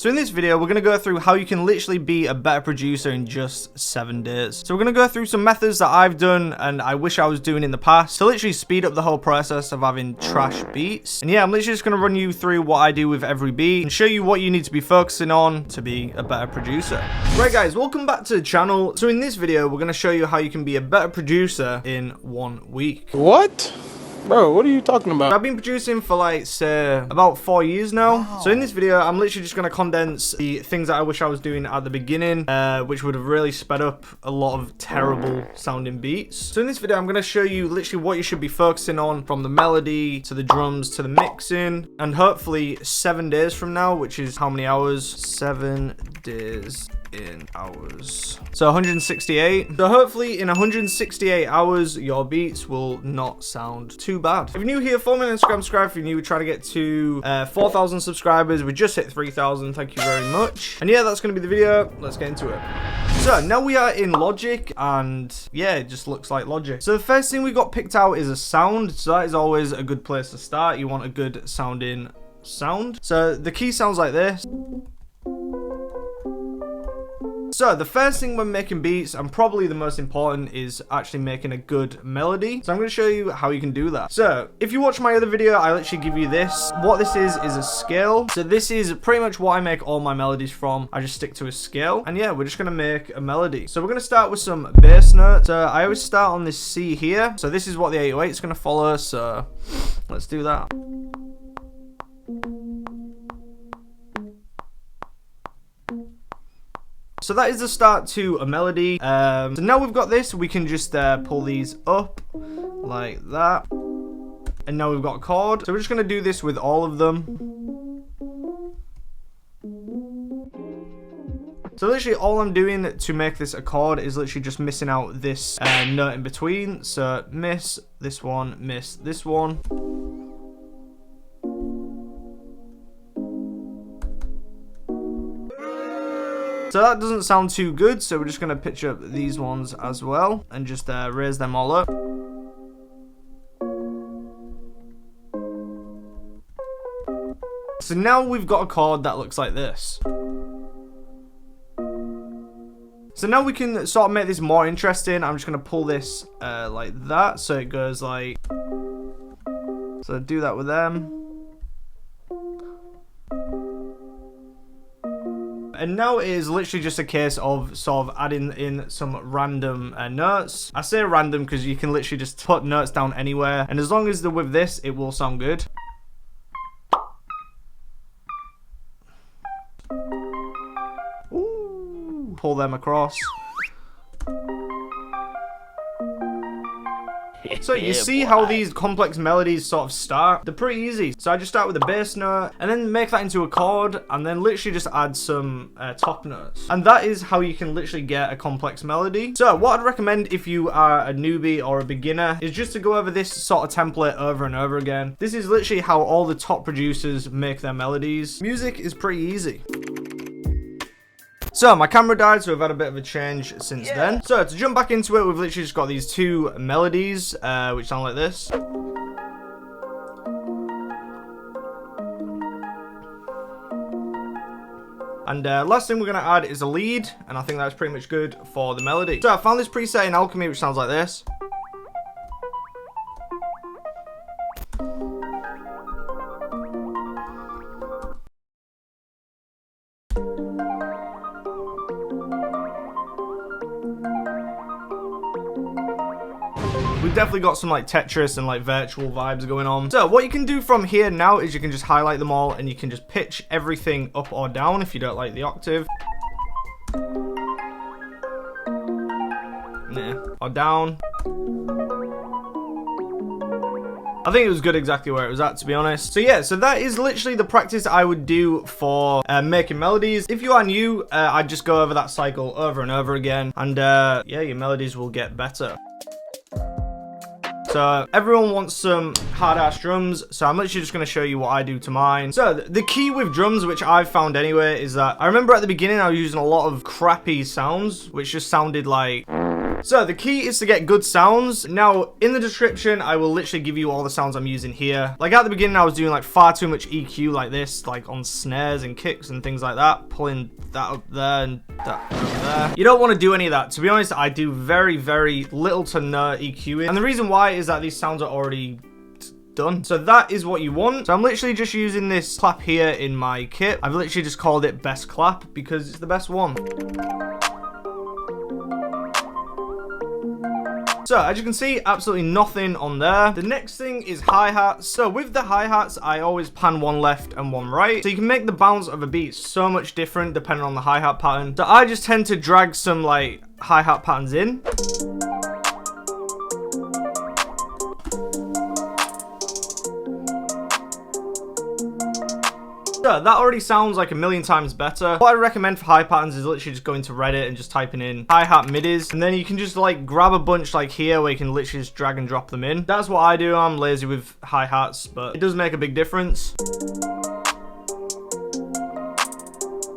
So in this video, we're going to go through how you can literally be a better producer in just 7 days. So we're going to go through some methods that I've done and I wish I was doing in the past to literally speed up the whole process of having trash beats. And yeah, I'm literally just going to run you through what I do with every beat and show you what you need to be focusing on to be a better producer. Right guys, welcome back to the channel. So in this video, we're going to show you how you can be a better producer in 1 week. What? Bro, what are you talking about? I've been producing for like, say, about 4 years now. Wow. So in this video, I'm literally just going to condense the things that I wish I was doing at the beginning, which would have really sped up a lot of terrible sounding beats. So in this video, I'm going to show you literally what you should be focusing on, from the melody to the drums to the mixing, and hopefully 7 days from now, which is how many hours? 7 days in hours. So 168. So hopefully in 168 hours, your beats will not sound too bad. If you're new here, follow me on Instagram, subscribe if you're new. We're trying to get to 4,000 subscribers. We just hit 3,000. Thank you very much. And yeah, that's going to be the video. Let's get into it. So now we are in Logic, and yeah, it just looks like Logic. So the first thing we got picked out is a sound. So that is always a good place to start. You want a good sounding sound. So the key sounds like this. So the first thing when making beats, and probably the most important, is actually making a good melody. So I'm going to show you how you can do that. So if you watch my other video, I literally give you this. What this is a scale. So this is pretty much what I make all my melodies from. I just stick to a scale. And yeah, we're just going to make a melody. So we're going to start with some bass notes. So I always start on this C here. So this is what the 808 is going to follow. So let's do that. So that is the start to a melody. So now we've got this, we can just pull these up like that. And now we've got a chord. So we're just going to do this with all of them. So literally all I'm doing to make this a chord is literally just missing out this note in between. So miss this one, miss this one. So that doesn't sound too good, so we're just going to pitch up these ones as well and just raise them all up. So now we've got a chord that looks like this. So now we can sort of make this more interesting. I'm just going to pull this like that, so it goes like... So do that with them. And now it is literally just a case of sort of adding in some random notes. I say random because you can literally just put notes down anywhere. And as long as they're with this, it will sound good. Ooh, pull them across. So you see how these complex melodies sort of start? They're pretty easy. So I just start with a bass note and then make that into a chord and then literally just add some top notes. And that is how you can literally get a complex melody. So what I'd recommend if you are a newbie or a beginner is just to go over this sort of template over and over again. This is literally how all the top producers make their melodies. Music is pretty easy. So my camera died, so we've had a bit of a change since then. So to jump back into it, we've literally just got these two melodies, which sound like this. And last thing we're going to add is a lead, and I think that's pretty much good for the melody. So I found this preset in Alchemy, which sounds like this. We've definitely got some like Tetris and like virtual vibes going on. So what you can do from here now is you can just highlight them all and you can just pitch everything up or down if you don't like the octave. Or down. I think it was good exactly where it was at, to be honest. So yeah, so that is literally the practice I would do for making melodies. If you are new, I'd just go over that cycle over and over again. And yeah, your melodies will get better. So everyone wants some hard-ass drums, so I'm literally just going to show you what I do to mine. So the key with drums, which I've found anyway, is that I remember at the beginning I was using a lot of crappy sounds, which just sounded like... So the key is to get good sounds. Now in the description, I will literally give you all the sounds I'm using here. Like at the beginning, I was doing like far too much EQ like this, like on snares and kicks and things like that, pulling that up there and that over there. You don't want to do any of that. To be honest, I do very, very little to no EQ in. And the reason why is that these sounds are already done. So that is what you want. So I'm literally just using this clap here in my kit. I've literally just called it best clap because it's the best one. So as you can see, absolutely nothing on there. The next thing is hi-hats. So with the hi-hats, I always pan one left and one right. So you can make the bounce of a beat so much different depending on the hi-hat pattern. So I just tend to drag some like hi-hat patterns in. So that already sounds like a million times better. What I recommend for hi patterns is literally just going to Reddit and just typing in hi-hat midis, and then you can just like grab a bunch like here where you can literally just drag and drop them in. That's what I do. I'm lazy with hi-hats, but it does make a big difference.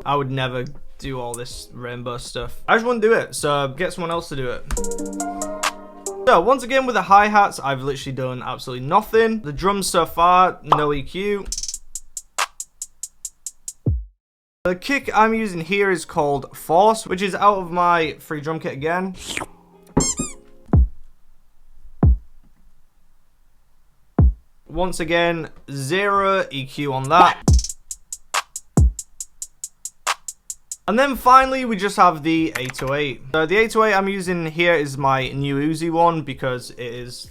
I would never do all this rainbow stuff. I just wouldn't do it, so get someone else to do it. So once again with the hi-hats, I've literally done absolutely nothing. The drums so far, no EQ. The kick I'm using here is called Force, which is out of my free drum kit again. Once again, zero EQ on that. And then finally, we just have the 808. So the 808 I'm using here is my new Uzi one because it is...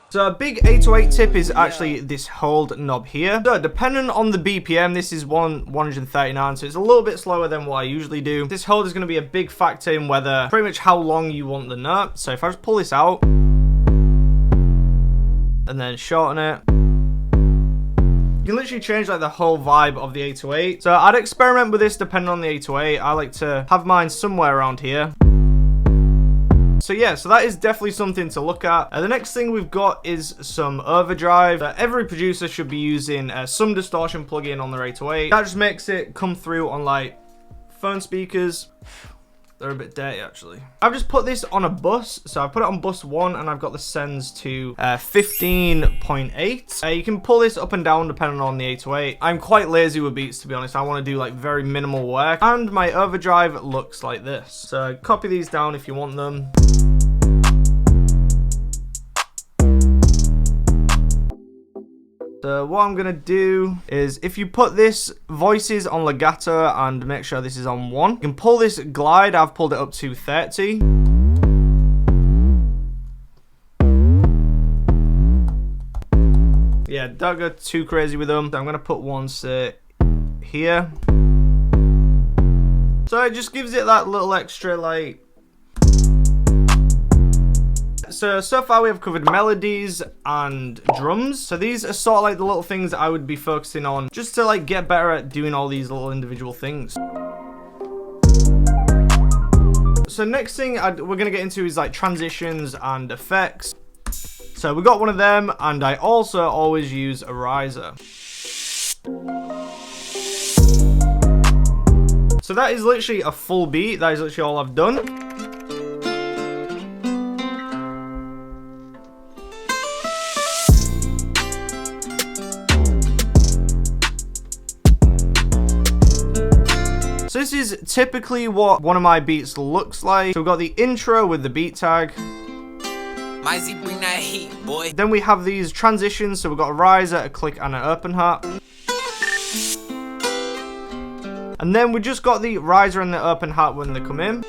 So a big 808 tip is actually this hold knob here. So depending on the BPM, this is 139, so it's a little bit slower than what I usually do. This hold is going to be a big factor in whether, pretty much how long you want the note. So if I just pull this out, and then shorten it, you can literally change like the whole vibe of the 808. So I'd experiment with this depending on the 808. I like to have mine somewhere around here. So yeah, so that is definitely something to look at. The next thing we've got is some overdrive. Every producer should be using some distortion plugin on their 808. That just makes it come through on like phone speakers. They're a bit dirty actually. I've just put this on a bus. So I put it on bus 1 and I've got the sends to 15.8. You can pull this up and down depending on the 808. I'm quite lazy with beats, to be honest. I want to do like very minimal work. And my overdrive looks like this. So copy these down if you want them. So what I'm going to do is, if you put this voices on legato and make sure this is on 1, you can pull this glide. I've pulled it up to 30. Yeah, don't go too crazy with them. So I'm going to put one, say, here. So it just gives it that little extra, like... So far we have covered melodies and drums. So these are sort of like the little things that I would be focusing on just to like get better at doing all these little individual things. So next thing we're going to get into is like transitions and effects. So we got one of them, and I also always use a riser. So that is literally a full beat. That is literally all I've done. So this is typically what one of my beats looks like. So we've got the intro with the beat tag. Bring that heat, boy. Then we have these transitions. So we've got a riser, a click, and an open hat. And then we just got the riser and the open hat when they come in.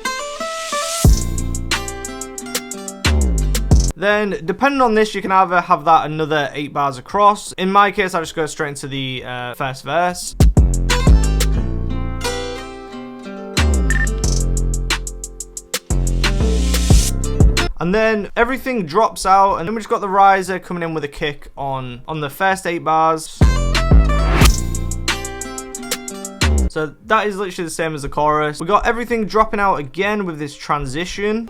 Then, depending on this, you can either have that another 8 bars across. In my case, I just go straight into the first verse. And then everything drops out, and then we just got the riser coming in with a kick on the first 8 bars. So that is literally the same as the chorus. We got everything dropping out again with this transition.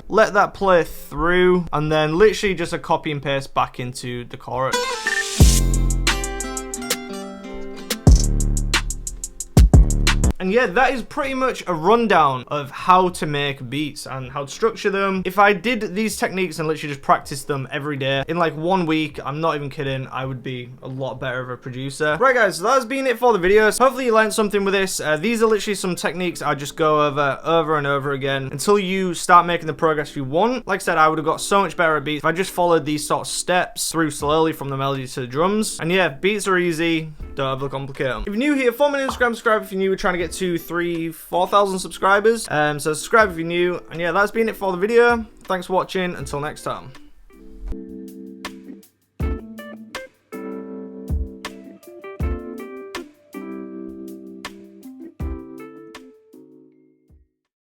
Let that play through, and then literally just a copy and paste back into the chorus. And yeah, that is pretty much a rundown of how to make beats and how to structure them. If I did these techniques and literally just practiced them every day in like 1 week, I'm not even kidding, I would be a lot better of a producer. Right guys, so that's been it for the video. So hopefully you learned something with this. These are literally some techniques I just go over and over again until you start making the progress you want. Like I said, I would have got so much better at beats if I just followed these sort of steps through slowly from the melody to the drums. And yeah, beats are easy, don't overcomplicate them. If you're new here, follow me on Instagram, subscribe if you're new. We're trying to get to 3,000-4,000 subscribers. So subscribe if you're new. And yeah, that's been it for the video. Thanks for watching. Until next time.